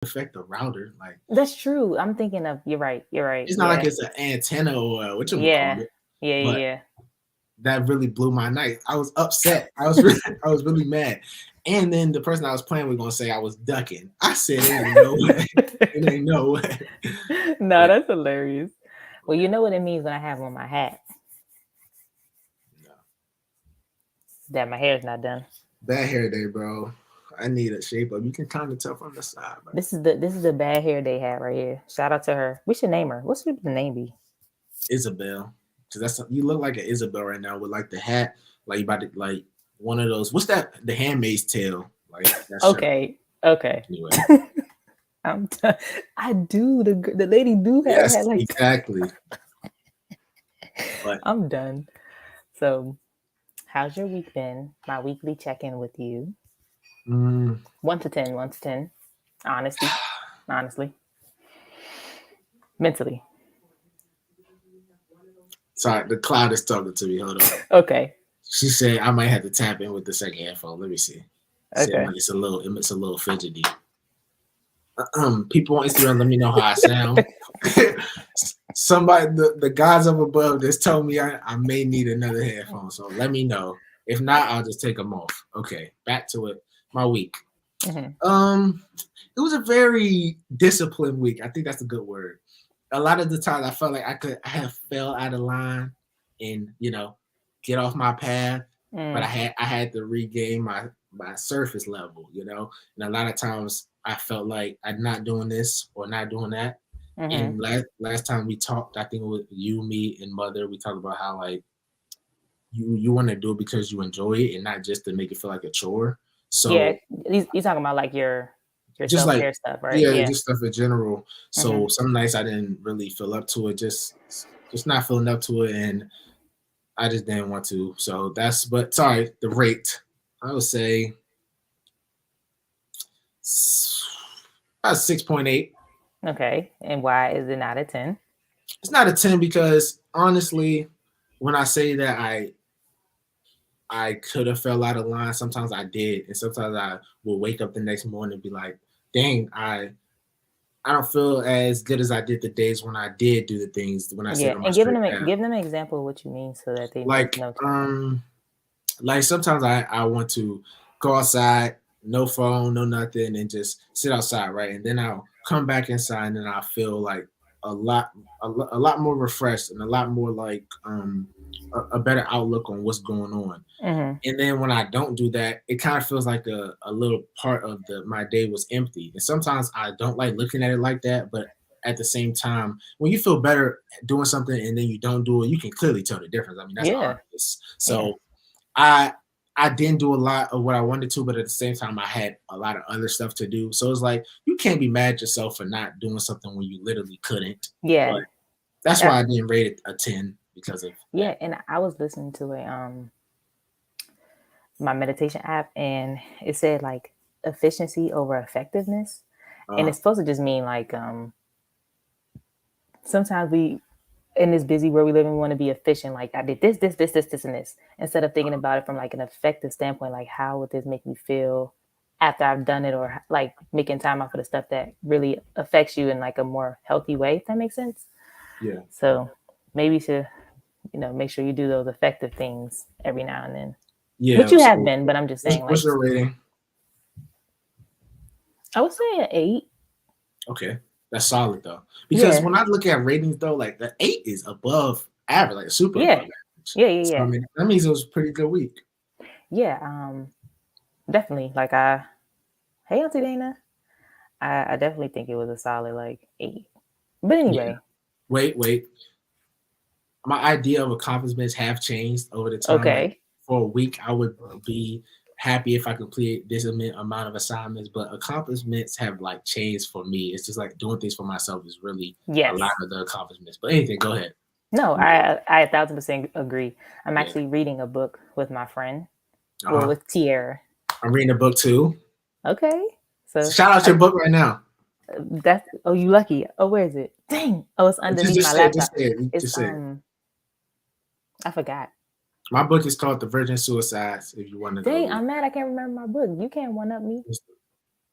affect the router. Like That's true. I'm thinking of, you're right. You're right. it's not like Yeah. it's an antenna or what you call Yeah. it, Yeah. Yeah. but Yeah. that really blew my night. I was upset. I was really, I was really mad. And then the person I was playing was gonna say I was ducking. I said it ain't no way. It ain't no way. No, But that's hilarious. Well, you know what it means when I have on my hat no. that my hair's not done. Bad hair day, bro. I need a shape up. You can kind of tell from the side, but This is the bad hair they had right here. Shout out to her. We should name her. What should the name be? Isabel. Cause that's you look like an Isabel right now with like the hat, like you about to like one of those. What's that? The Handmaid's Tale, like that shirt. Okay. Okay. Anyway, I'm done. I do. The lady do have a yes, hat like that. exactly. But I'm done. So, how's your week been? My weekly check in with you. mm, 1 to 10. 1 to 10. Honesty. Honestly. Mentally. sorry, the cloud is talking to me. Hold on. Okay. She said I might have to tap in with the second headphone. Let me see. See, Okay. it's a little fidgety. People on Instagram, let me know how I sound. Somebody, the gods up above, just told me I may need another headphone. So let me know. If not, I'll just take them off. Okay, back to it. My week. Hmm. Um, it was a very disciplined week. I think that's a good word. A lot of the times I felt like I have fell out of line and get off my path, but Mm, I had to regain my surface level, and a lot of times I felt like I'm not doing this or not doing that. hmm. And last time we talked, I think it was you, me, and mother. We talked about how like you want to do it because you enjoy it and not just to make it feel like a chore. Yeah. So You talking about like your just self like care stuff, right? yeah, Yeah. just stuff in general. Hmm. So some nights I didn't really feel up to it, just not feeling up to it, and I just didn't want to. So that's but sorry, the rate I would say about 6.8. Okay. And why is it not a 10? It's not a 10 because honestly, when I say that I could have fell out of line, sometimes I did, and sometimes I will wake up the next morning and be like, "Dang, I don't feel as good as I did the days when I did do the things when I stayed Yeah. on my And giving straight them path." give them an example of what you mean so that they Like know. like sometimes I want to go outside, no phone, no nothing, and just sit outside, right? And then I'll come back inside and I feel like a lot a lot more refreshed and a lot more like a better outlook on what's going on. Hmm. And then when I don't do that, it kind of feels like a little part of the my day was empty. And sometimes I don't like looking at it like that, but at the same time, when you feel better doing something and then you don't do it, you can clearly tell the difference. I mean, that's Yeah. obvious. Yeah. So I I didn't do a lot of what I wanted to, but at the same time, I had a lot of other stuff to do. So it's like you can't be mad at yourself for not doing something when you literally couldn't. But Yeah. that's Uh, why I didn't rate it a 10 because of that. yeah. And I was listening to a my meditation app, and it said like efficiency over effectiveness, and Uh, it's supposed to just mean like sometimes we in this busy world we live in, we want to be efficient. Like I did this, and this, instead of thinking about it from like an effective standpoint. Like how would this make me feel after I've done it, or like making time out for the stuff that really affects you in like a more healthy way. If that makes sense. yeah. So maybe you should, make sure you do those effective things every now and then. Which Yeah. you have So been, but I'm just saying, like what's your rating? I would say an 8. Okay. That's solid though. Because Yeah, when I look at ratings though, like the 8 is above average, like super above yeah, average. yeah, yeah, So I yeah, mean that means it was a pretty good week. yeah. Definitely. Like hey, Auntie Dana. I definitely think it was a solid like 8. But Yeah. anyway, Wait. My idea of accomplishments have changed over the time. Like okay. for a week, I would be happy if I complete this amount of assignments, but accomplishments have like changed for me. It's just like doing things for myself is really a lot Yes. of the accomplishments. But anything, go ahead. No, You got I 1,000% agree. I'm yeah. actually reading a book with my friend. Well, Uh-huh. with Tierra. I'm reading a book too. Okay. So So shout out I, your book right now. that's oh, you lucky. Oh, where is it? Dang. Oh, it's Just underneath my just say it, laptop. just say it. It's Just say it. I forgot. My book is called The Virgin Suicides, if you want to go Dang, read I'm mad I can't remember my book. You can't one up me. it.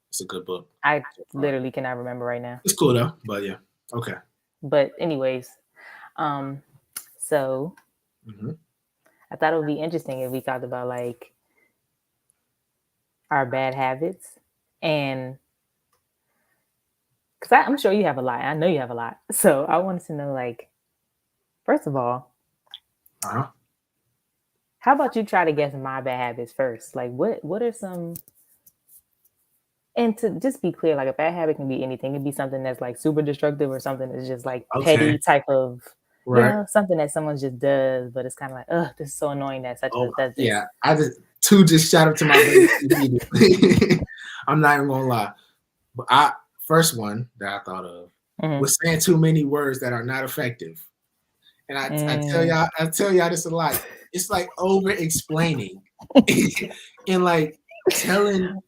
It's a good book I so far. literally cannot remember right now. It's cool though, but yeah. Okay. But anyways, um, so Hmm. I thought it would be interesting if we talked about like our bad habits, and because I'm sure you have a lot. I know you have a lot. So I wanted to know, like, first of all, Uh-huh. how about you try to guess my bad habits first? Like, what are some, and to just be clear, like a bad habit can be anything. It can be something that's like super destructive or something that's just like Okay. petty type of, Right. something that someone just does, but it's kind of like, oh, this is so annoying that such and Oh such does this. yeah. I just two just shot up to my brain immediately. I'm not even gonna lie. But I first one that I thought of Mm-hmm. was saying too many words that are not effective. And Mm. I tell y'all this a lot. It's like over explaining and like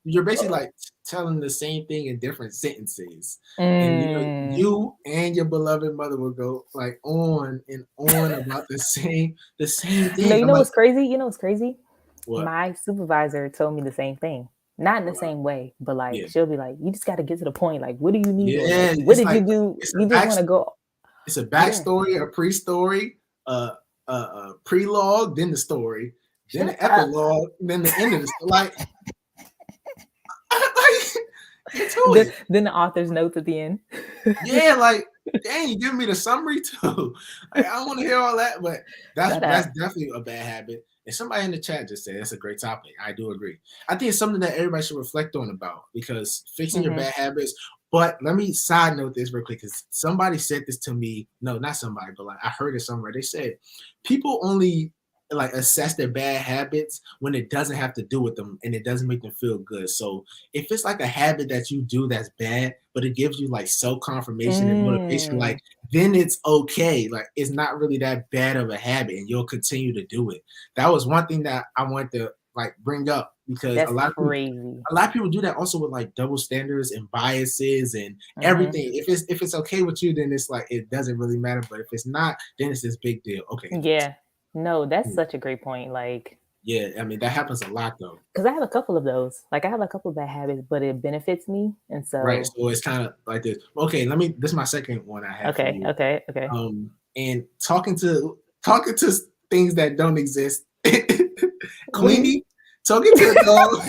you're basically like telling the same thing in different sentences. And Mm. you and your beloved mother will go like on and on about the same thing. You I'm know like, what's crazy? You know what's crazy? what? My supervisor told me the same thing. Not in the same way, but like Yeah. she'll be like, "You just got to get to the point. Like, what do you need, or like, Yeah. what It's did you like do? it's a You just back want to go." it's a Yeah, backstory, a pre-story, a prelogue, then the story, then shut the up. epilogue, then the end of the story. Like, like get to then, it. then the author's notes at the end. Yeah, like dang, you giving me the summary too. Like, I don't want to hear all that, but Shut that's up. definitely a bad habit. And somebody in the chat just said that's a great topic. I do agree. I think it's something that everybody should reflect on about because fixing your Hmm. bad habits. But let me side note this real quick because somebody said this to me. No, not somebody, but like I heard it somewhere. They said people only like assess their bad habits when it doesn't have to do with them and it doesn't make them feel good. So if it's like a habit that you do that's bad, but it gives you like self confirmation and motivation, Mm, like then it's okay. Like it's not really that bad of a habit, and you'll continue to do it. That was one thing that I wanted to like bring up because that's crazy. a lot of people do that also with like double standards and biases and Hmm. everything. If it's okay with you, then it's like it doesn't really matter. But if it's not, then it's this big deal. Okay. Yeah. No, that's Hmm. such a great point. Like, Yeah, I mean that happens a lot though. because I have a couple of those. Like, I have a couple of bad habits, but it benefits me, and Right. so So it's kind of like this. Okay, this is my second one I have for okay, you. okay, okay. And talking to things that don't exist. What do you mean? Queenie, talking to a dog.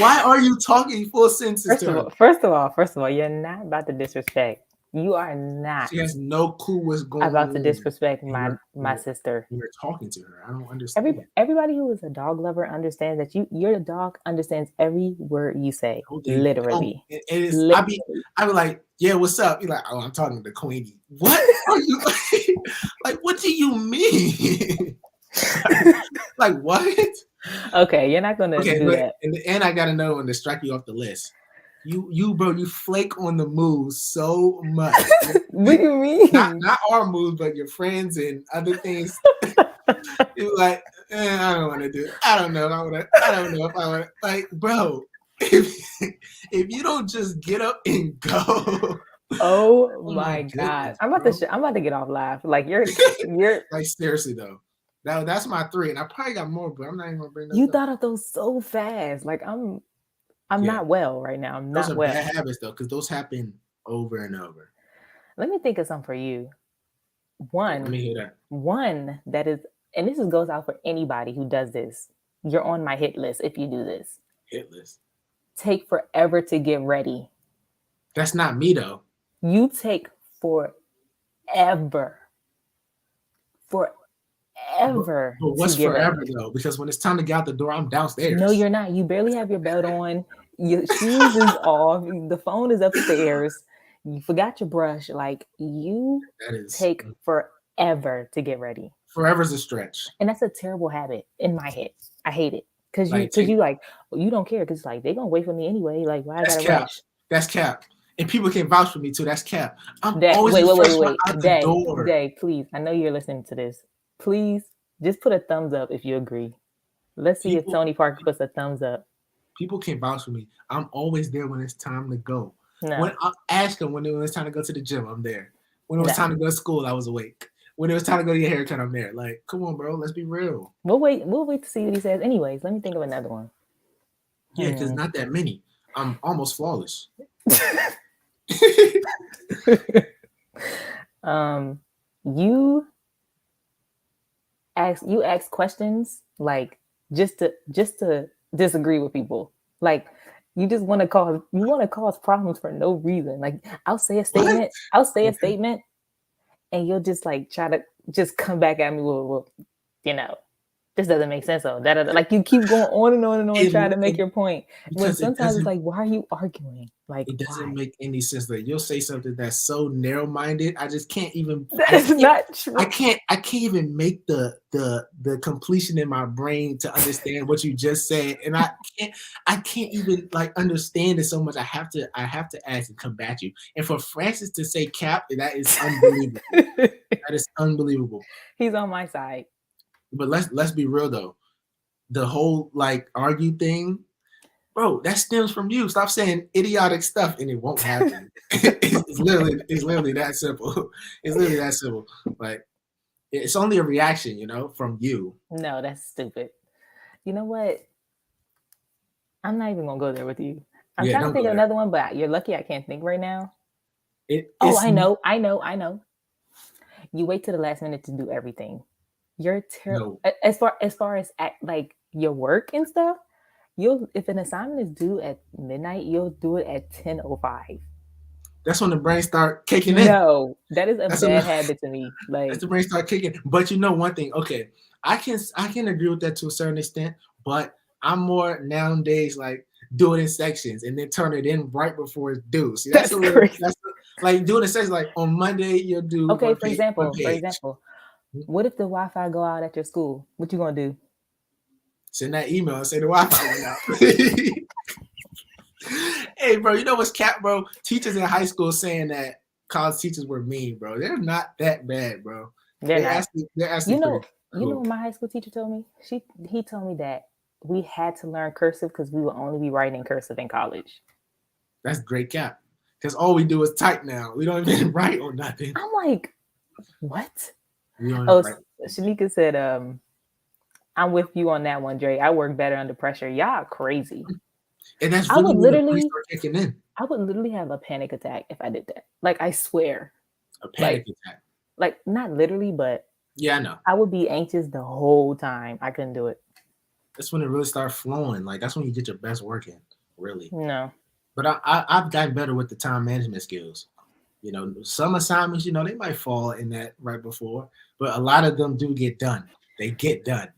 Why are you talking full sentences to her? First of all, you're not about to disrespect. You are not She has no clue what's going about to on, disrespect and my sister. you're talking to her. I don't understand. Everybody who is a dog lover understands that your dog understands every word you say. No, they don't. Literally. It is. Literally. I be like, yeah, what's up? You're like, oh, I'm talking to Queenie. What are you like? What do you mean? like what? Okay, you're not gonna Okay, do but that. in the end, I gotta know when to strike you off the list. Bro, you flake on the moves so much. What do you mean? Not our moves, but your friends and other things. You're like, I don't want to do it. I don't know if I want to. I don't know if I want to. Like, bro, if if you don't just get up and go, oh Oh my my god. goodness, bro. I'm about to get off live. Like you're Like seriously though, that's my three, and I probably got more, but I'm not even gonna bring those you up. thought of those so fast. Like I'm Yeah, not well right now. I'm those not are well. bad habits though, because those happen over and over. Let me think of some for you. Yeah, let One, me hear that. one that is, and this goes out for anybody who does this. You're on my hit list if you do this. Hit list. Take forever to get ready. That's not me though. You take forever, But, forever but to what's get ready. forever though? Because when it's time to get out the door, I'm No, downstairs. you're not. You barely have your belt on. Your shoes is off. The phone is upstairs. You forgot your brush. Like you That is take forever to get ready. forever's a stretch. And that's a terrible habit in my head. I hate it. Like Cause take you like, you don't care. Cause like, they gonna wait for me anyway. Like, why I that's gotta cap. rush? That's cap. And people can vouch for me too. That's cap. I'm Dad, always wait, the wait, wait, first one wait, out wait. the door. Day, please. I know you're listening to this. Please just put a thumbs up if you agree. Let's see if People Tony Parker puts a thumbs up. people can vouch for me. I'm always there when it's time to go. When No, I ask them when it was time to go to the gym, I'm there. When it was no. time to go to school, I was awake. When it was time to go to your haircut, I'm there. Like, come on, bro, let's be real. We'll wait. We'll wait to see what he says. Anyways, let me think of another one. Yeah, because Hmm. not that many. I'm almost flawless. um, you ask questions like just to disagree with people. Like you want to cause problems for no reason. Like What? I'll say a Okay. statement, and you'll just like try to just come back at me with, well, you know, this doesn't make sense. So that like you keep going on and on and on trying to make It your point. When because sometimes it's like, why are you arguing? Like, it doesn't why? make any sense. Like you'll say something that's so narrow minded. I just can't even. That's not true. I can't even make the completion in my brain to understand what you just said, and can't I can't even like understand it so much. I have to ask and combat you. And for Francis to say cap, that is unbelievable. That is unbelievable. He's on my side. But let's be real though. The whole like argue thing, bro, that stems from you. Stop saying idiotic stuff and it won't happen. It's literally that simple. It's literally that simple. Like it's only a reaction, you know, from you. No, that's stupid. You know what? I'm not even gonna go there with you. I'm Yeah, trying to don't think go of there. another one, but you're lucky I can't think right now. Oh, It's I know, I know, I know. You wait to the last minute to do everything. You're no. as far as like your work and stuff. You'll if an assignment is due at midnight, you'll do it at 10:05. That's when the brain start kicking in. No, that is a That's when bad habit to me. that's Like the brain start kicking. But you know one thing, okay, I can agree with that to a certain extent, but I'm more nowadays like do it in sections and then turn it in right before it's due. See, that's crazy. like doing a section like on Monday you'll do Okay, one for page. example, what if the Wi-Fi go out at your school? What you gonna do? Send that email and say the Wi-Fi went out. Hey, bro, you know what's cap, bro? Teachers in high school saying that college teachers were mean, bro. They're not that bad, bro. They're not. They're actually You pretty know, you know cool. what my high school teacher told me? He told me that we had to learn cursive because we will only be writing in cursive in college. That's great cap. Because all we do is type now. We don't even write or nothing. I'm like, what? We don't even Oh, write. Shanika said, I'm with you on that one, Dre. I work better under pressure. Y'all crazy. And that's I really would when the brain literally, start kicking in. I would literally have a panic attack if I did that. Like I swear, A like panic attack. like not literally, but Yeah, I know. I would be anxious the whole time. I couldn't do it. That's when it really starts flowing. Like that's when you get your best work in, really. No. But I've gotten better with the time management skills. You know, some assignments, you know, they might fall in that right before, but a lot of them do get done. They get done.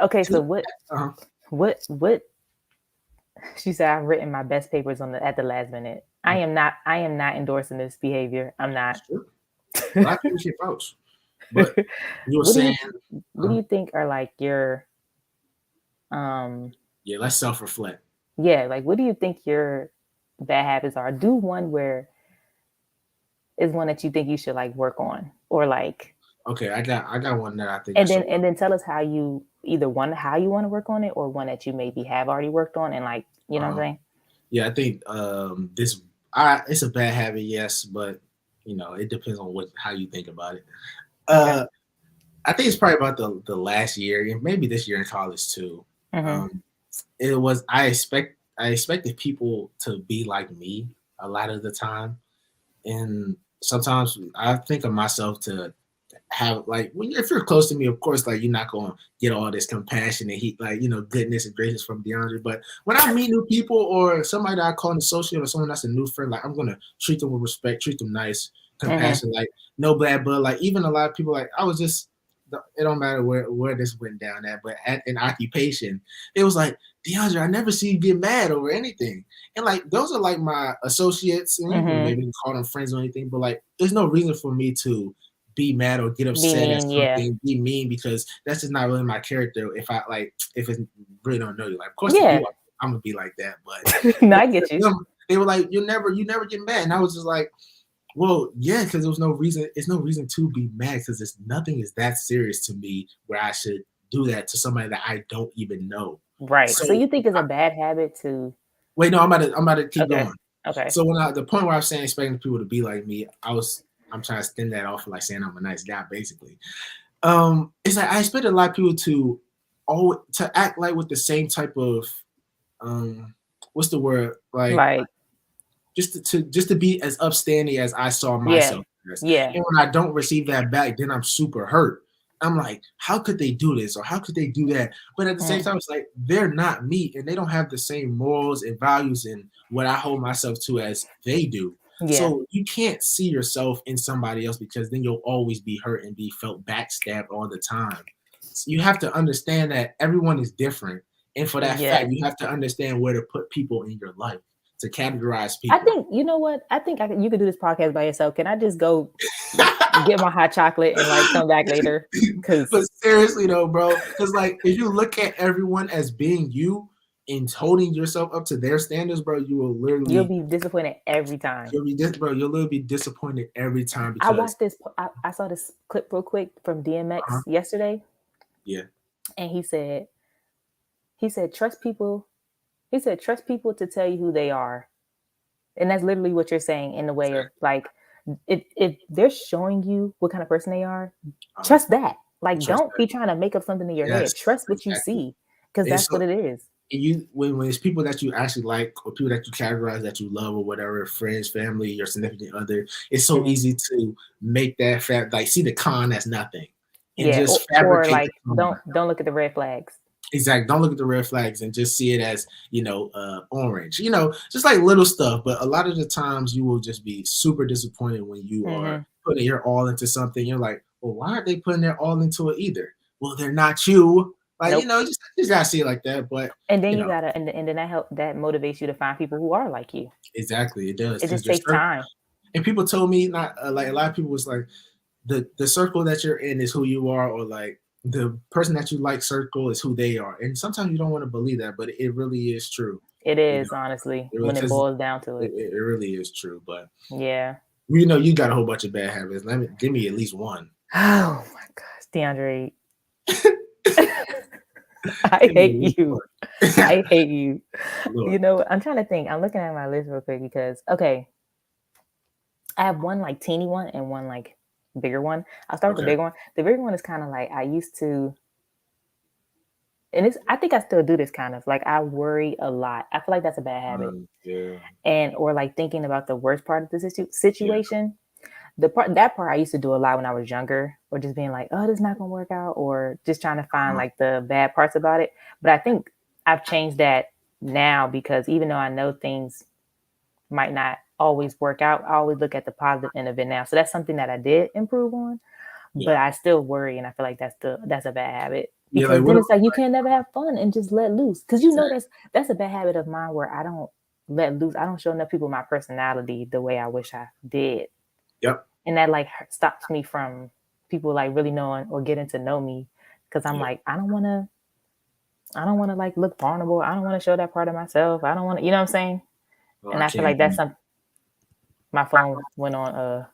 Okay, so Two, what uh-huh. what she said I've written my best papers on the at the last minute. I am not endorsing this behavior. I'm not. Sure. A lot of people should approach. But you were what do saying, you what do you think are like your um yeah, let's self reflect. yeah, like what do you think your bad habits are? Do one where is one that you think you should like work on or like Okay, I got one that I think I should and work. then tell us how you either one how you want to work on it or one that you maybe have already worked on and like you know what I'm Uh, saying? yeah, I think it's a bad habit, yes, but you know, it depends on what how you think about it. Okay. Uh, I think it's probably about the last year and maybe this year in college too. Mm-hmm. Um, it was I expected people to be like me a lot of the time, and sometimes I think of myself to have like when if you're close to me, of course, like you're not gonna get all this compassion and heat, like you know, goodness and gracious from DeAndre. But when I meet new people or somebody that I call an associate or someone that's a new friend, like I'm gonna treat them with respect, treat them nice, Mm-hmm. compassion, like no bad blood. Like even a lot of people, like I was just it don't matter where this went down at, but at an occupation, it was like DeAndre, I never see you get mad over anything. And like those are like my associates, and you can Mm-hmm. maybe call them friends or anything, but like there's no reason for me to be mad or get Be upset at mean, yeah. something, be mean because that's just not really my character. If it's really don't know you, like of course to Yeah. you I'm gonna be like that, but No, to I get you. them, they were like you never get mad, and I was just like, well, yeah, because there was no reason. It's no reason to be mad because it's nothing is that serious to me where I should do that to somebody that I don't even know. Right. So So you think it's a bad habit to wait, no, I'm about to keep okay. going. Okay. So the point where I was saying expecting people to be like me, I'm trying to stem that off like saying I'm a nice guy, basically. It's like I expected a lot of people to act like with the same type of what's the word Like Like, just to be as upstanding as I saw yeah, myself as. yeah, And when I don't receive that back, then I'm super hurt. I'm like, how could they do this or how could they do that? But at the same mm, time, it's like they're not me and they don't have the same morals and values and what I hold myself to as they do. yeah, So you can't see yourself in somebody else because then you'll always be hurt and be felt backstabbed all the time. So you have to understand that everyone is different. And for that yes. fact, you have to understand where to put people in your life to categorize I people. think you know what? I think you could do this podcast by yourself. Can I just go get my hot chocolate and like come back later? But Because seriously though, bro, because like if you look at everyone as being you and holding yourself up to their standards, bro, you will you'll literally be disappointed every time. bro, you'll literally be disappointed every time I because watched this. I saw this clip real quick from uh-huh, DMX yesterday, yeah, and he said trust people. He said trust people to tell you who they are, and that's literally what you're saying in the way of exactly. like, if they're showing you what kind of person they are, Uh-huh. trust that. Like, Trust don't that. be trying to make up something in your Yes, head. Trust what you exactly. see, because And that's so what it is. you when it's people that you actually like or people that you categorize that you love or whatever, friends, family, your significant other, it's so Hmm. easy to make that fact like see the con as nothing and Yeah, just or fabricate the like con. don't look at the red flags. Exactly. Don't look at the red flags and just see it as, orange. Just like little stuff. But a lot of the times you will just be super disappointed when you are Hmm. putting your all into something. You're like, well, why aren't they putting their all into it either? Well, they're not you. Like, Nope. just gotta see it like that. But And then you you know, gotta, and then that motivates you to find people who are like you. exactly, it does. It Because just your takes circle time. and people told me not like a lot of people was like the circle that you're in is who you are, or like the person that you like circle is who they are. And sometimes you don't want to believe that, but it really is true. It You is, know, honestly, it when it because boils down to it. it really is true. But Yeah. you got a whole bunch of bad habits. Let me give me at least one. Oh my gosh, DeAndre, Give I me at hate least you. one. I hate you. Lord. I'm trying to think. I'm looking at my list real quick because okay, I have one like teeny one and one like bigger one. I'll start with the Okay. big one. The bigger one is kind of like I used to, and it's I think I still do this kind of like I worry a lot. I feel like that's a bad habit, Yeah. and or like thinking about the worst part of the Yeah. situation. That part I used to do a lot when I was younger, or just being like, oh, this is not gonna work out, or just trying to find Uh-huh. like the bad parts about it. But I think I've changed that now because even though I know things might not always work out, I always look at the positive end of it now. So that's something that I did improve on, but Yeah. I still worry, and I feel like that's a bad habit Yeah. Like because what then about it's like you like can never have fun and just let loose because exactly. that's a bad habit of mine where I don't let loose. I don't show enough people my personality the way I wish I did, Yep. and that like stops me from people like really knowing or getting to know me because I'm Yep. like I don't want to like look vulnerable. I don't want to show that part of myself. I don't want to, you know what I'm saying? Oh, And I I feel can't like that's even some my phone went on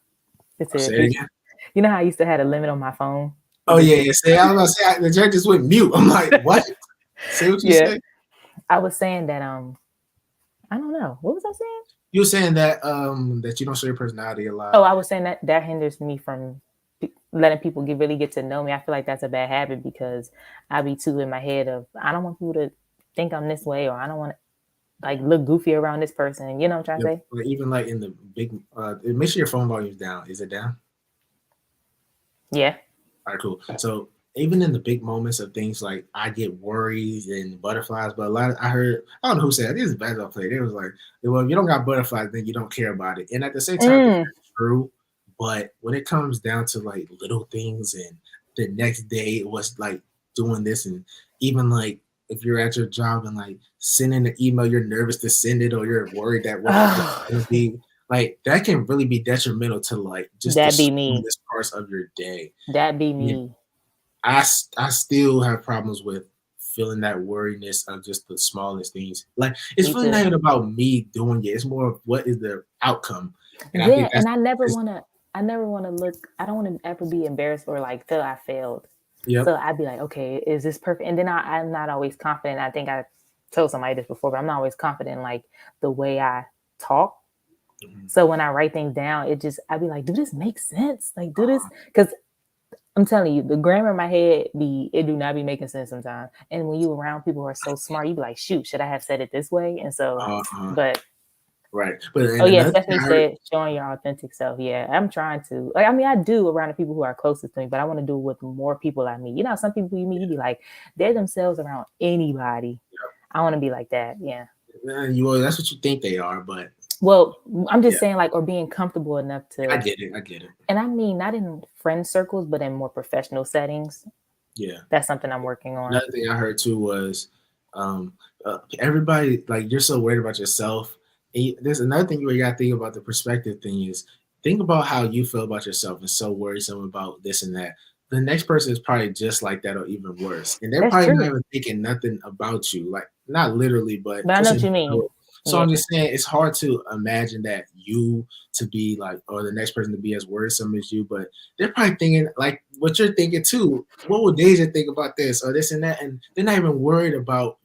say it again. you know how I used to have a limit on my phone? It Oh just yeah, did. yeah. Say I was gonna say the judge just went mute. I'm like, what? Say what you Yeah. say. I was saying that I don't know. What was I saying? You were saying that you don't show your personality a Oh, lot. I was saying that hinders me from letting people really get to know me. I feel like that's a bad habit because I be too in my head of I don't want people to think I'm this way or I don't want to like look goofy around this person. You know what I'm Yep. trying to say? Like even like in the big make sure your phone volume's down. Is it down? Yeah. All right, cool. So even in the big moments of things like I get worries and butterflies, but a lot of, I don't know who said it. This is a basketball player. They was like, well, if you don't got butterflies, then you don't care about it. And at the same time, Mm. that's true. But when it comes down to like little things and the next day it was like doing this and even like if you're at your job and like sending an email, you're nervous to send it or you're worried that what it's Oh, gonna be like that can really be detrimental to like just the that be me. smallest parts of your day. That be Yeah, me. I still have problems with feeling that worriness of just the smallest things. Like it's Me really not too. even about me doing it. It's more of what is the outcome. And I Yeah, think and that's just I never want to look, I don't want to ever be embarrassed or like feel I failed. yep. So I'd be like, okay, is this perfect? And then I'm not always confident. I think I told somebody this before, but I'm not always confident in like the way I talk. Mhm. So when I write things down, I'd be like, do this make sense? Like, do this? Because I'm telling you, the grammar in my head it do not be making sense sometimes. And when you around people who are so smart, you be like, shoot, should I have said it this way? And so, Uh-huh. but Right. But Oh and yeah, another thing Stephanie I heard, said showing your authentic self. Yeah, I'm trying to. Like, I mean, I do around the people who are closest to me, but I want to do it with more people I meet. You know, some people you meet, you be like, they're themselves around anybody. I want to be like that. Yeah. you well, that's what you think they are, but Well, I'm yeah, just saying, like, or being comfortable enough I to, get it. I get it. and I mean, not in friend circles, but in more professional settings. Yeah. That's something I'm working on. Another thing I heard too was um, everybody like you're so worried about yourself. And there's another thing where you got to think about the perspective thing is think about how you feel about yourself and so worrisome about this and that. The next person is probably just like that or even worse, and they're That's probably not true. even thinking nothing about you, like not literally, but But I know just what in you mean. general. So Yeah. I'm just saying it's hard to imagine that you to be like or the next person to be as worrisome as you, but they're probably thinking like what you're thinking too. What would Deja think about this or this and that? And they're not even worried about,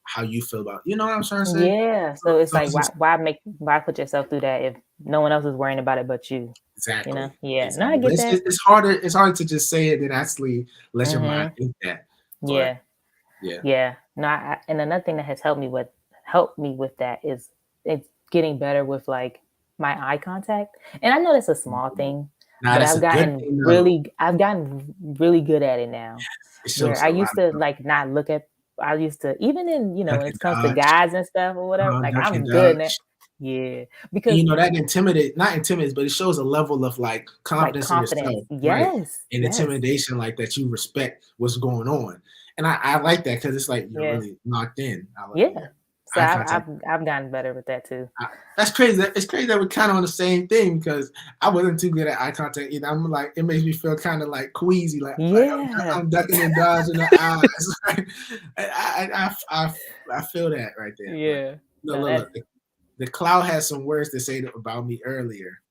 how you feel about, you know what I'm trying to say? Yeah. So, So it's so like, it's just why put yourself through that if no one else is worrying about it but you? You know? exactly, Yeah. No, I exactly. But get that. it's harder to just say it than actually let your mind Mm-hmm. think that. But Yeah. yeah, Yeah. No, and another thing that has helped me with that is it's getting better with like my eye contact. And I know that's a small thing, now but that's a good thing though. I've gotten really good at it now. It Where shows I a lot used of to growth. like not look at I used to even in, Duck when and it comes to dodge, guys and stuff or whatever, like duck and I'm good at dodge. yeah. And Because that intimidate not intimidates, but it shows a level of like like confidence in confidence. yourself, right? Yes. And Yes. intimidation, like that you respect what's going on. And I like that because it's like you're Yeah. really locked in. Yeah. Yeah. So Eye I've contact. I've gotten better with that too. That's crazy. It's crazy that we're kind of on the same thing because I wasn't too good at eye contact either. I'm like, it makes me feel kind of like queasy, like Yeah. I'm ducking and dodging the eyes. I feel that right there. But Yeah. no, No, look, that's the cloud has some words to say about me earlier.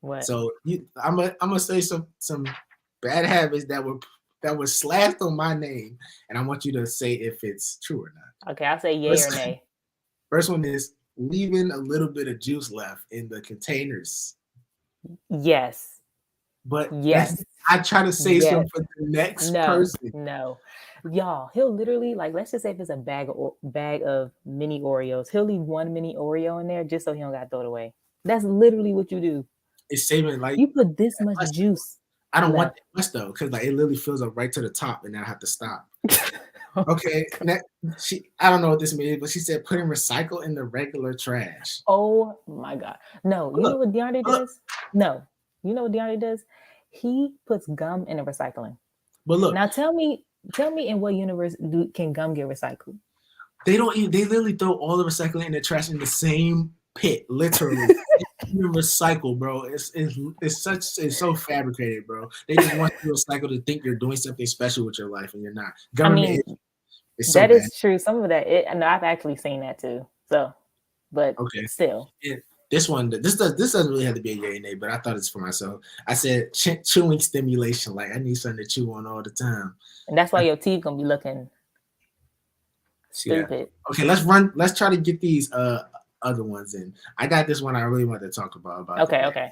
what. So I'm gonna say some bad habits that were slashed on my name, and I want you to say if it's true or not. Okay, I'll say yay or First, nay. first one is leaving a little bit of juice left in the containers. Yes. But that's Yes. I try to say Yes. something for the next No. person. No. Y'all, he'll literally like let's just say if it's a bag of mini Oreos, he'll leave one mini Oreo in there just so he don't gotta throw it away. That's literally what you do. It's saving like You put this that much much though. juice I don't want left. that much though, because like it literally fills up right to the top, and then I have to stop. Oh Okay, I don't know what this means, but she said putting recycle in the regular trash. oh my God. No, But you know look, what DeAndre but look, does? No. You know what DeAndre does? He puts gum in the recycling. but look, Now tell me in what universe can gum get recycled? they don't even they literally throw all the recycling and the trash in the same pit, literally. Even recycle, bro. It's so fabricated, bro. They just want you to recycle to think you're doing something special with your life and you're not. I Government mean, is so that bad. is true. Some of that, no, I've actually seen that too. So, but Okay. still, And this doesn't really have to be a yay nay, but I thought it's for myself. I said chewing stimulation, like I need something to chew on all the time. and that's why I your teeth gonna be looking see that. stupid. Okay, let's try to get these other ones in. I got this one I really want to talk about the Okay, bad. okay.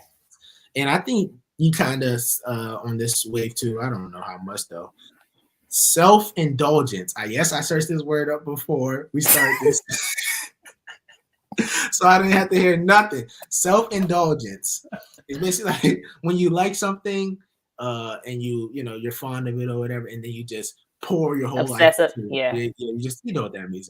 And I think you kind of on this wave too. I don't know how much though. Self-indulgence. I Yes, I searched this word up before we started this. So I didn't have to hear nothing. Self-indulgence is basically like when you like something, and you're fond of it or whatever, and then you just pour your whole life Obsessive. into it. Yeah, You just what that means.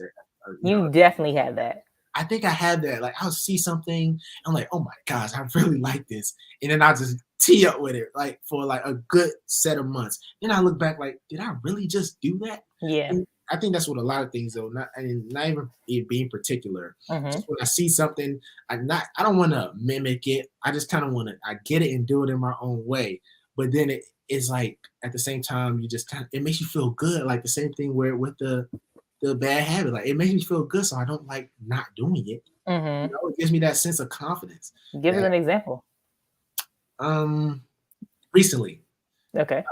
you definitely have that. I think I had that. Like I'll see something, I'm like, oh my gosh, I really like this, and then I'll just tee up with it like for like a good set of months. Then I look back like, did I really just do that? Yeah. And I think that's what a lot of things though. Not even it being particular. Hmm. Just when I see something, I don't want to mimic it. I just kind of want to. I get it and do it in my own way. But then it is like at the same time, you just kind of it makes you feel good. Like the same thing where with the bad habit. Like it makes me feel good, so I don't like not doing it. Hmm. It gives me that sense of confidence. Give us That an example. um recently, Okay.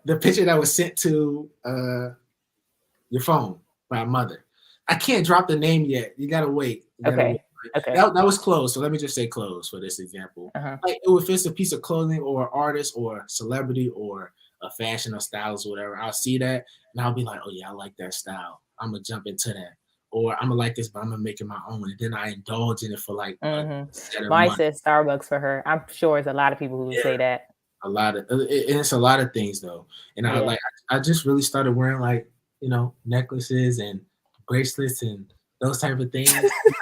the picture that was sent to your phone by a mother. I can't drop the name yet. You gotta wait. You gotta wait. Okay. Okay. That was closed. So let me just say closed for this example. Uh-huh. Like if it's a piece of clothing or an artist or celebrity or a fashion or styles or whatever, I'll see that and I'll be like, oh yeah, I like that style. I'm gonna jump into that. or I'm gonna like this, but I'm gonna make it my own, and then I indulge in it for like a Mm-hmm. set of Mine months. says Starbucks for her. I'm sure it's a lot of people who would Yeah, say that. a lot of and it's a lot of things though. And I Yeah. like I just really started wearing like necklaces and bracelets and those type of things.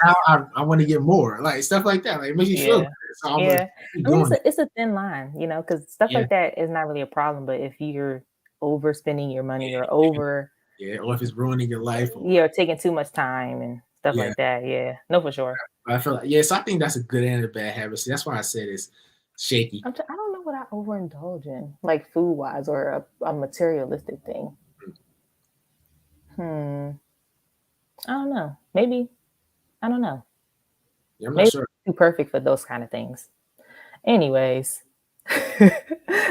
Now I want to get more like stuff like that. Like it makes me feel good, Yeah. so I'm gonna Yeah. keep I mean, doing it. it's a thin line, because stuff Yeah, like that is not really a problem. But if you're overspending your money or yeah, yeah. Or if it's ruining your life, or taking too much time and stuff yeah, like that. Yeah. No, for sure. I feel like yes. I think that's a good and a bad habit. See, that's why I said it's shaky. I don't know what I overindulge in, like food wise or a materialistic thing. Hmm. I don't know. Maybe. I don't know. Yeah, I'm not Maybe sure. too perfect for those kind of things. Anyways,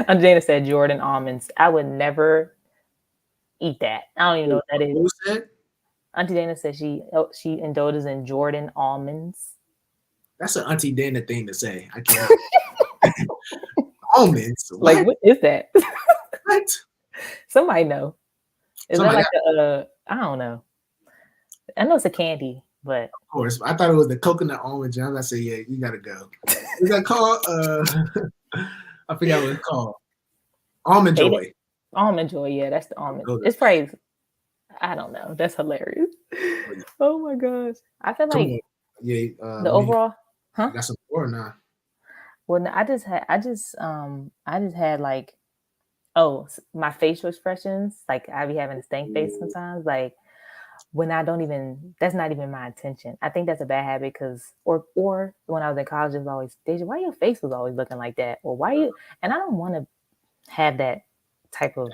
Dana said Jordan almonds. I would never eat that. I don't even know what that is. Who said? Auntie Dana said she indulges in Jordan almonds. That's an Auntie Dana thing to say. I can't. Almonds? Like, What? what is that? What? Somebody know. Is that Somebody, like of I don't know. I know it's a candy, but course. I thought it was the coconut almond jam. I said, yeah, you gotta go. Is that called? I forgot what it's called. Almond they did Joy. almond joy. Yeah, that's the almond. Those are It's probably I don't know. That's hilarious. good. Oh my gosh. I feel Come like on. Yeah. the Let me hear. overall, huh? You got some more now. Well, no, I just had like, oh, my facial expressions. Like I be having a stank face sometimes. Like when I don't even, that's not even my intention. I think that's a bad habit because, or when I was in college, it was always, Deja, why your face was always looking like that, or why you? And I don't want to have that type of.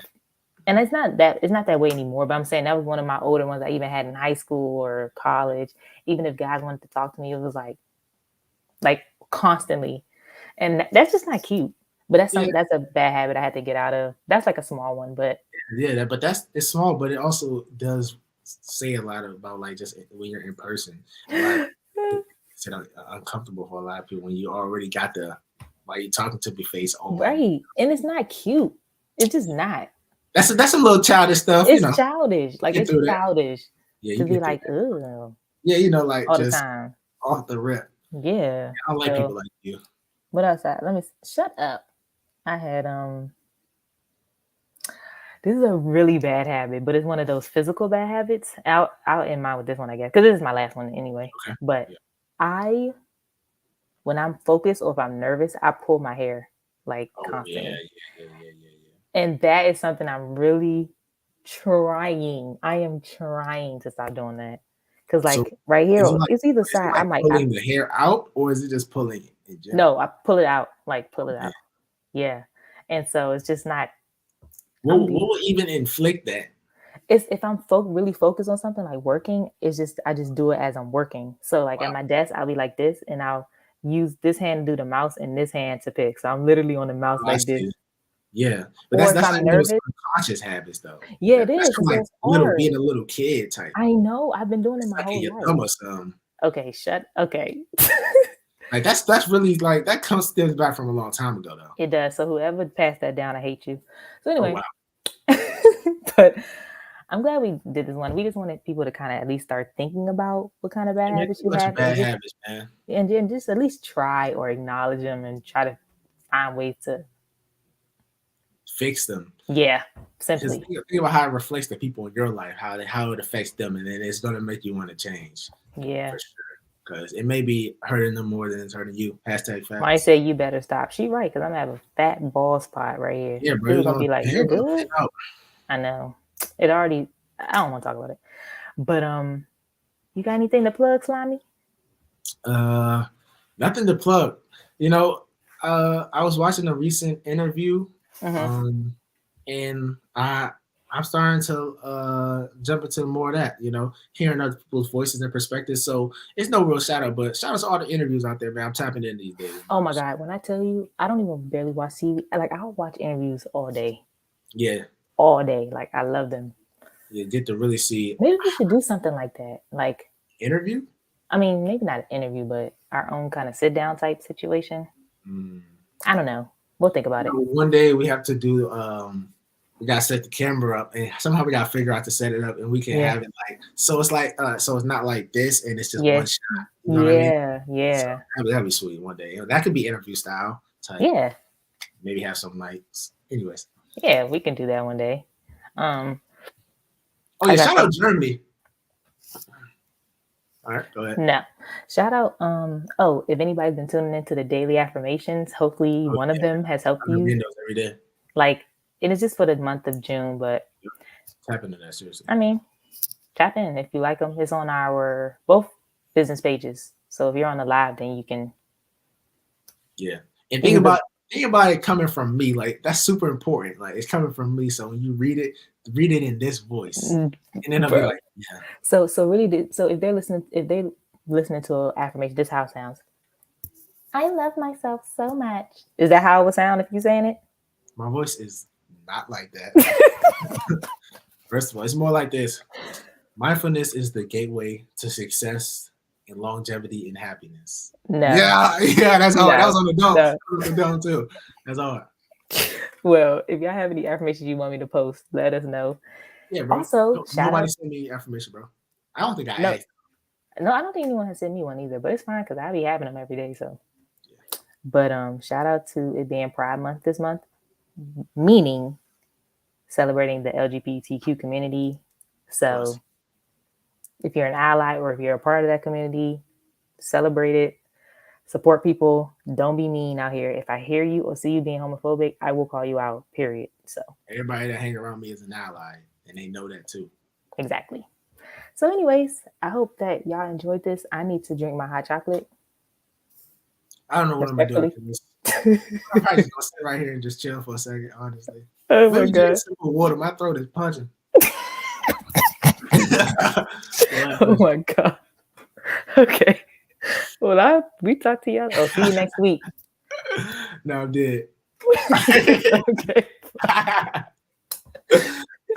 And it's not that way anymore. But I'm saying that was one of my older ones I even had in high school or college. Even if guys wanted to talk to me, it was like constantly, and that's just not cute. But Yeah. that's a bad habit I had to get out of. That's like a small one, but Yeah. But that's it's small, but it also does say a lot about like just when you're in person. A lot of it's uncomfortable for a lot of people when you already got the like you talking to your face all on. right, and it's not cute. It's just not. That's some little childish stuff, It's childish. Like Get it's through that. childish Yeah, to you be get through like, that. ugh, Yeah, like all the just time. off the rip. Yeah. I don't like So people like you. what else? Let me shut up. I had this is a really bad habit, but it's one of those physical bad habits. I'll end mine with this one, I guess, because this is my last one anyway. Okay. But Yeah. I, when I'm focused or if I'm nervous, I pull my hair like Oh yeah, constantly, yeah. and that is something I'm really trying. I am trying to stop doing that because, So like, right here, is it like it's either side. I'm like, pulling the hair out or is it just pulling it in general? no, I pull it out, like pull Oh it man. out. Yeah, and so it's just not. I'm What be will even inflict that? it's if I'm really focused on something like working, it's just I just do it as I'm working. So like at Wow. my desk, I'll be like this, and I'll use this hand to do the mouse and this hand to pick. So I'm literally on the mouse Oh, I like this. see. Yeah. But Or if that's I'm like one of those nervous, unconscious habits though. yeah, it That's is. from And so like it's little hard. being a little kid type. I know. I've been doing it It's my like in whole your life. thumb or something. Okay, shut. Okay, Like that's really like that comes stems back from a long time ago though. it does. So whoever passed that down, I hate you. So Oh anyway, wow. but I'm glad we did this one. We just wanted people to kind of at least start thinking about what kind of bad Yeah, man, habits a you bunch of have, bad habits, man. and then just at least try or acknowledge them and try to find ways to, Fix them. yeah, Because simply, think about how it reflects the people in your life, how it affects them, and then it's gonna make you want to change yeah. for sure. Because it may be hurting them more than it's hurting you. Hashtag Why facts. say you better stop? She right, because I'm gonna have a fat ball spot right here. Yeah, bro, People you're gonna gonna be like, hair "You gonna good?" thin out. I know. It already. I don't want to talk about it. But you got anything to plug, Slimy? Uh, Nothing to plug. You know, I was watching a recent interview, Mm-hmm. um, and I'm starting to jump into more of that. Hearing other people's voices and perspectives. So it's no real shout out, but shout out to all the interviews out there, man. I'm tapping in these days, Oh bro. my So, God! When I tell you, I don't even barely watch TV. Like I'll watch interviews all day, yeah, all day. Like I love them. you get to really see Maybe we should do something like that. Like interview. I mean, maybe not an interview, but our own kind of sit down type situation. Mm. I don't know. We'll think about it. One day we have to do we gotta set the camera up, and somehow we gotta figure out to set it up, and we can Yeah. have it like so. It's like so it's not like this, and it's just one Yeah. shot. You know what I mean? Yeah. So Yeah. that'd be sweet one day. That could be interview style type. Yeah. Maybe have some nights. Anyways. Yeah. We can do that one day. Um, Oh I yeah, got shout out some. Germany. All right, go ahead. No. Shout out. Oh, if anybody's been tuning into the daily affirmations, hopefully Oh one of yeah, them has helped I'm in you. windows every day. Like, it is just for the month of June, but Tap into that seriously. I mean, tap in if you like them. It's on our both business pages. So if you're on the live, then you can. Yeah, and You can think about it coming from me. Like that's super important. Like it's coming from me. So when you read it in this voice, and then I'll be bro. like, yeah. So really, so if they're listening to an affirmation, this is how it sounds. I love myself so much. Is that how it would sound if you're saying it? My voice is not like that. First of all, it's more like this. Mindfulness is the gateway to success and longevity and happiness. No. Yeah, that's hard. That was on the dome. No. That was on the dome too. That's hard. Well, if y'all have any affirmations you want me to post, let us know. Yeah, bro. Also, shout Nobody out. sent me affirmation, bro. I don't think I No, asked. no, I don't think anyone has sent me one either, but it's fine because I be having them every day. So, Yeah. but shout out to it being Pride Month this month, meaning celebrating the LGBTQ community. So, if you're an ally or if you're a part of that community, celebrate it. Support people. Don't be mean out here. If I hear you or see you being homophobic, I will call you out. Period. So Everybody that hang around me is an ally, and they know that too. exactly. So, anyways, I hope that y'all enjoyed this. I need to drink my hot chocolate. I don't know what I'm gonna do after this. I'm probably just gonna sit right here and just chill for a second, honestly. Oh my Maybe god. drink some water. My throat is punching. Oh my god. Okay. Well, we talk to y'all. See you next week. No, I'm dead. Okay.